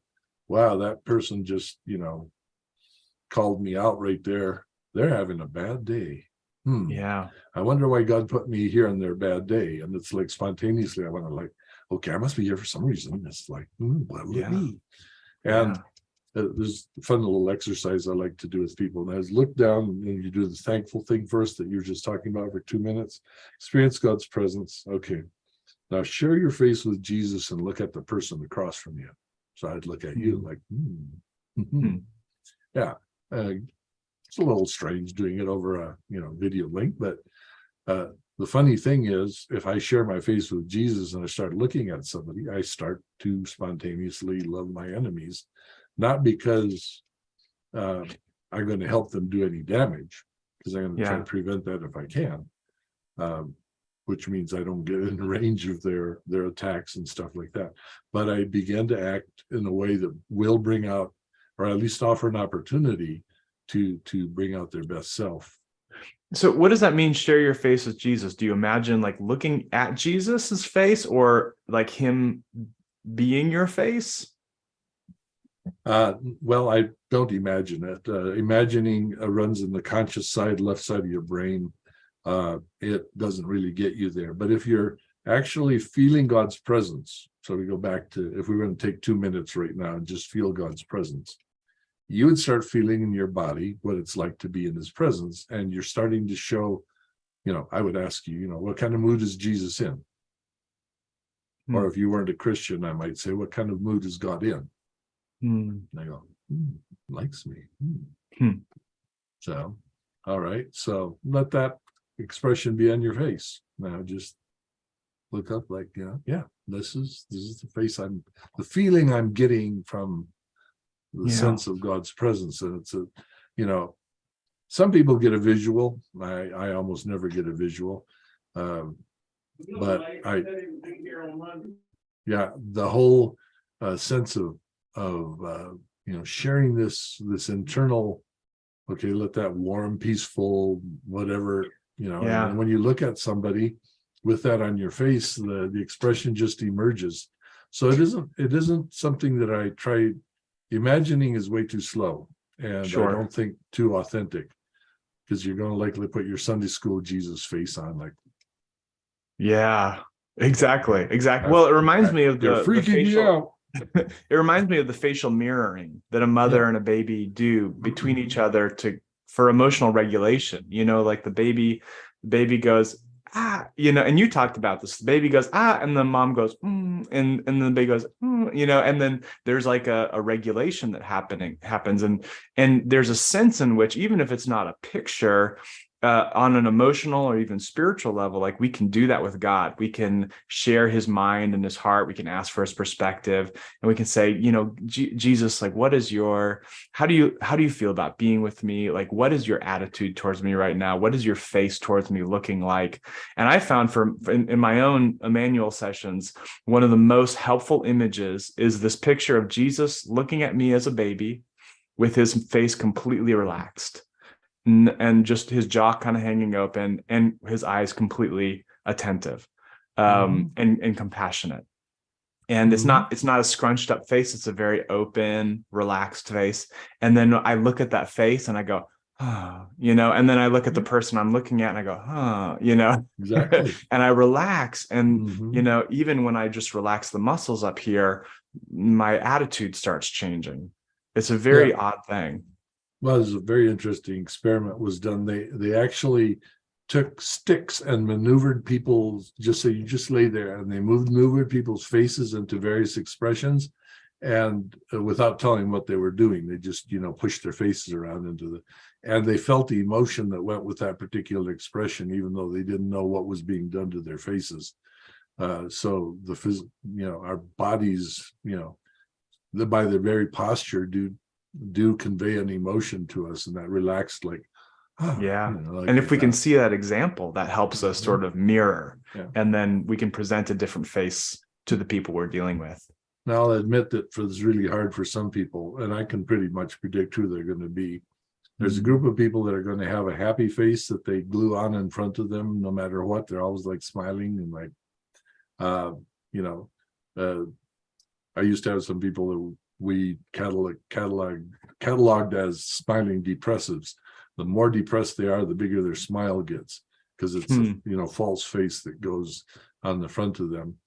wow, that person just, called me out right there. They're having a bad day. I wonder why God put me here on their bad day. And it's like spontaneously, I want to okay, I must be here for some reason. It's like, what will it be? And there's a fun little exercise I like to do with people. And I look down and you do the thankful thing first that you were just talking about for 2 minutes. Experience God's presence. Okay. Now share your face with Jesus and look at the person across from you. So I'd look at you like, yeah. It's a little strange doing it over a video link, but the funny thing is, if I share my face with Jesus and I start looking at somebody, I start to spontaneously love my enemies, not because I'm going to help them do any damage, because I'm going to try to prevent that if I can, which means I don't get in range of their attacks and stuff like that. But I begin to act in a way that will bring out, or at least offer an opportunity to bring out their best self. So what does that mean, share your face with Jesus? Do you imagine like looking at Jesus's face, or like him being your face? Well, I don't imagine it. Imagining runs in the conscious side, left side of your brain. It doesn't really get you there. But if you're actually feeling God's presence, so we go back to, if we were going to take 2 minutes right now and just feel God's presence, you would start feeling in your body what it's like to be in his presence. And you're starting to show, I would ask you, what kind of mood is Jesus in? Or if you weren't a Christian, I might say, what kind of mood is God in? And I go, likes me. So, all right. So let that expression be on your face. Now just look up like, this is the face the feeling I'm getting from the sense of God's presence. And it's some people get a visual. I almost never get a visual. But the whole sense of sharing this internal, okay, let that warm, peaceful, whatever, and when you look at somebody with that on your face, the expression just emerges. So it isn't something that I try. Imagining is way too slow, and I don't think too authentic, because you're going to likely put your Sunday school Jesus face on, like. Yeah, exactly. Well, it reminds me of the facial. It reminds me of the facial mirroring that a mother and a baby do between each other for emotional regulation. Like the baby goes, and you talked about this. The baby goes, and the mom goes, and then the baby goes, and then there's like a regulation that happens. And there's a sense in which, even if it's not a picture, on an emotional or even spiritual level, like we can do that with God. We can share his mind and his heart. We can ask for his perspective, and we can say, Jesus, like, how do you feel about being with me? Like, what is your attitude towards me right now? What is your face towards me looking like? And I found in my own Emmanuel sessions, one of the most helpful images is this picture of Jesus looking at me as a baby with his face completely relaxed, and just his jaw kind of hanging open and his eyes completely attentive, and compassionate. And it's not a scrunched up face. It's a very open, relaxed face. And then I look at that face and I go, oh, and then I look at the person I'm looking at and I go, oh, Exactly. and I relax. And, even when I just relax the muscles up here, my attitude starts changing. It's a very odd thing. Well, there's a very interesting experiment was done. They actually took sticks and maneuvered people, just so you just lay there, and they maneuvered people's faces into various expressions, and without telling what they were doing, they just pushed their faces around and they felt the emotion that went with that particular expression, even though they didn't know what was being done to their faces. So our bodies, by their very posture, do convey an emotion to us, and that relaxed, like, and if we can see that example, that helps us sort of mirror, and then we can present a different face to the people we're dealing with. Now, I'll admit that it's really hard for some people, and I can pretty much predict who they're going to be. There's a group of people that are going to have a happy face that they glue on in front of them no matter what. They're always like smiling and like, I used to have some people that we cataloged as smiling depressives. The more depressed they are, the bigger their smile gets, because it's a false face that goes on the front of them.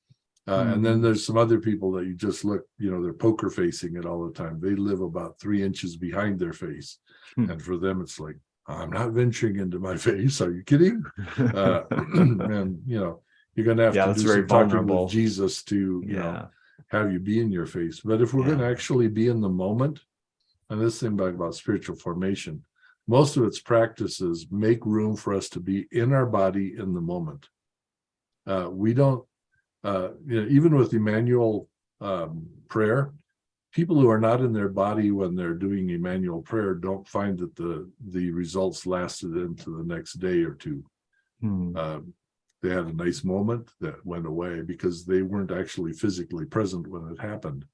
And then there's some other people that you just look, they're poker facing it all the time. They live about 3 inches behind their face. And for them, it's like, I'm not venturing into my face. Are you kidding? And, you're going to have to do some talking with Jesus to, have you be in your face. But if we're going to actually be in the moment, and this thing about spiritual formation, most of its practices make room for us to be in our body in the moment. We don't, even with Emmanuel prayer, people who are not in their body when they're doing Emmanuel prayer don't find that the results lasted into the next day or two. They had a nice moment that went away because they weren't actually physically present when it happened.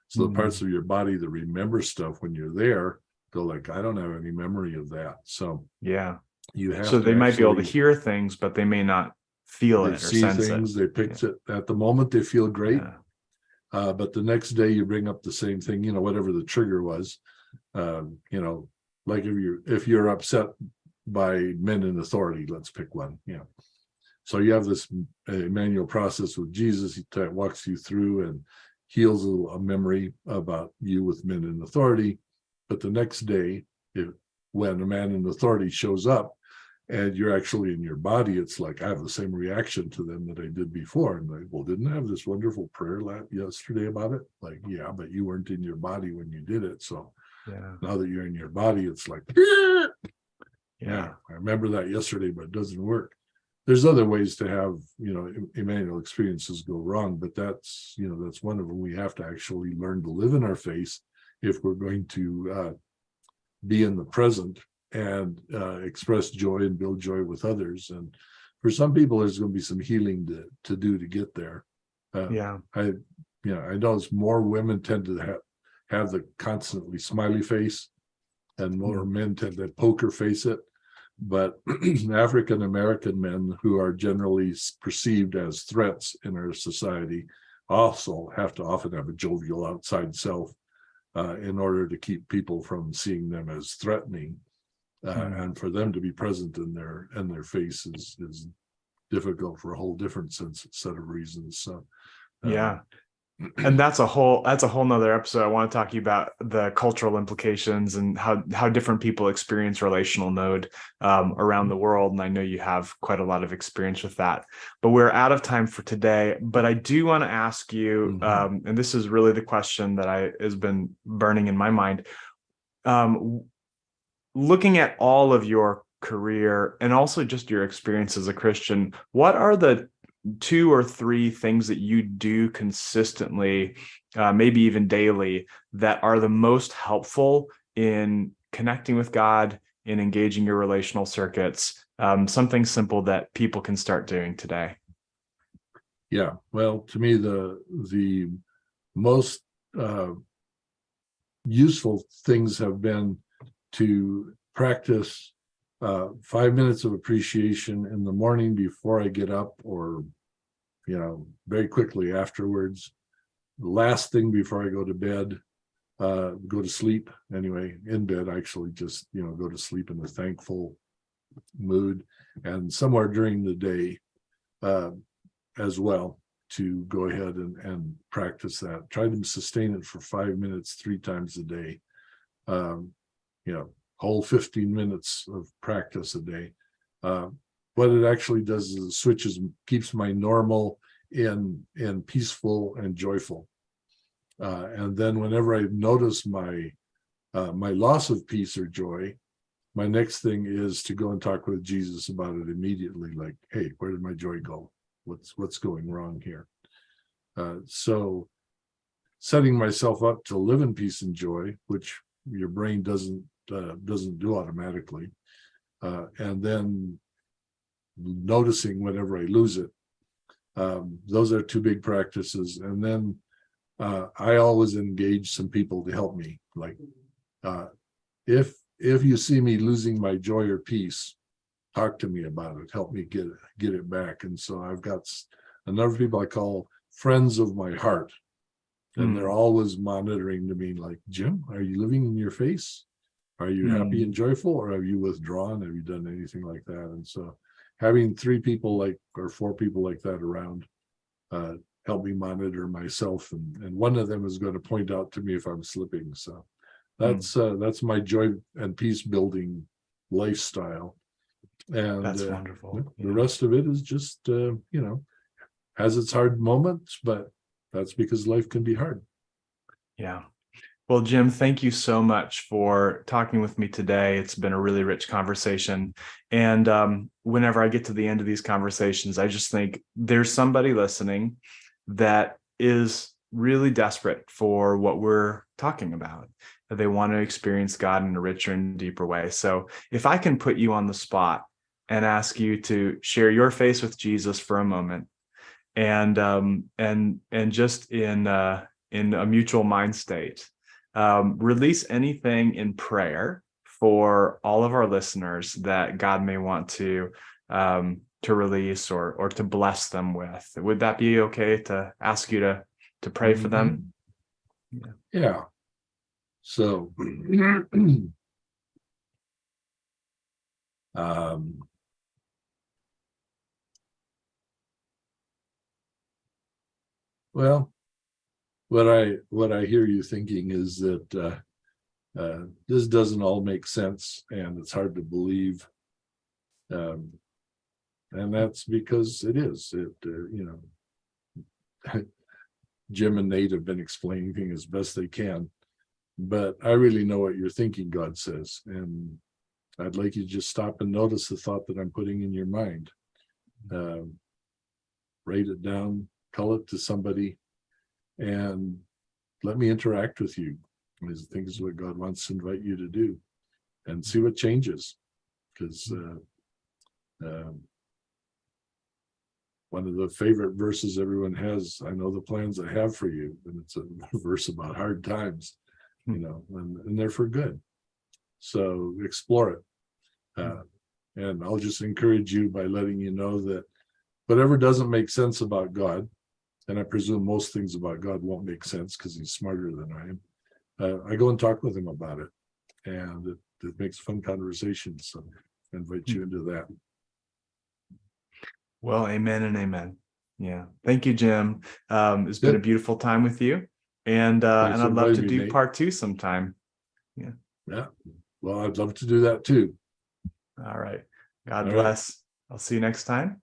So the parts of your body that remember stuff when you're there go like, I don't have any memory of that. So you have. So they might be able to hear things, but they may not feel it or sense things. They picked it at the moment. They feel great, but the next day you bring up the same thing. Whatever the trigger was. Like if you're upset by men in authority, let's pick one. So you have this Emmanuel process with Jesus. He walks you through and heals a memory about you with men in authority. But the next day, when a man in authority shows up and you're actually in your body, it's like, I have the same reaction to them that I did before. And like, well, didn't I have this wonderful prayer yesterday about it? Like, yeah, but you weren't in your body when you did it. So now that you're in your body, it's like, I remember that yesterday, but it doesn't work. There's other ways to have, Emmanuel experiences go wrong, but that's one of them. We have to actually learn to live in our face if we're going to be in the present and express joy and build joy with others. And for some people, there's going to be some healing to do to get there. I notice more women tend to have the constantly smiley face, and more men tend to poker face it. But African American men, who are generally perceived as threats in our society, also have to often have a jovial outside self in order to keep people from seeing them as threatening, and for them to be present in their face is difficult for a whole different set of reasons. So and that's a whole nother episode. I want to talk to you about the cultural implications and how different people experience relational node around the world. And I know you have quite a lot of experience with that, but we're out of time for today. But I do want to ask you, and this is really the question that has been burning in my mind. Looking at all of your career, and also just your experience as a Christian, what are the 2 or 3 things that you do consistently, maybe even daily, that are the most helpful in connecting with God, in engaging your relational circuits? Something simple that people can start doing today. Yeah, well, to me, the most useful things have been to practice 5 minutes of appreciation in the morning before I get up, or very quickly afterwards. The last thing before I go to bed, go to sleep anyway, in bed, actually, just go to sleep in a thankful mood, and somewhere during the day as well, to go ahead and practice that. Try to sustain it for 5 minutes 3 times a day. Whole 15 minutes of practice a day. What it actually does is it keeps my normal in peaceful and joyful. And then whenever I notice my loss of peace or joy, my next thing is to go and talk with Jesus about it immediately. Like, hey, where did my joy go? What's going wrong here? So setting myself up to live in peace and joy, which your brain doesn't do automatically, and then noticing whenever I lose it. Those are 2 big practices. And then I always engage some people to help me. Like, if you see me losing my joy or peace, talk to me about it. Help me get it back. And so I've got a number of people I call friends of my heart, and they're always monitoring to me, like, Jim, are you living in your face? Are you happy and joyful, or have you withdrawn? Have you done anything like that? And so having 3 people or 4 people like that around help me monitor myself, and one of them is going to point out to me if I'm slipping. So that's my joy and peace building lifestyle. And that's wonderful. The rest of it is just has its hard moments, but that's because life can be hard. Yeah. Well, Jim, thank you so much for talking with me today. It's been a really rich conversation. And whenever I get to the end of these conversations, I just think there's somebody listening that is really desperate for what we're talking about. They want to experience God in a richer and deeper way. So if I can put you on the spot and ask you to share your face with Jesus for a moment, and just in a mutual mind state, release anything in prayer for all of our listeners that God may want to release or to bless them with. Would that be okay to ask you to pray for them? Yeah. So well, what I hear you thinking is that this doesn't all make sense, and it's hard to believe, and that's because it is. Jim and Nate have been explaining things as best they can, but I really know what you're thinking, God says, and I'd like you to just stop and notice the thought that I'm putting in your mind. Write it down, tell it to somebody, and let me interact with you. These things what God wants to invite you to do, and see what changes. Because one of the favorite verses everyone has, I know the plans I have for you, and it's a verse about hard times, and they're for good. So explore it. And I'll just encourage you by letting you know that whatever doesn't make sense about God, and I presume most things about God won't make sense because he's smarter than I am, I go and talk with him about it, and it makes fun conversations. So I invite you into that. Well, amen and amen. Yeah. Thank you, Jim. It's been a beautiful time with you. And I'd love to do part 2 sometime. Yeah. Yeah. Well, I'd love to do that too. All right. God bless. I'll see you next time.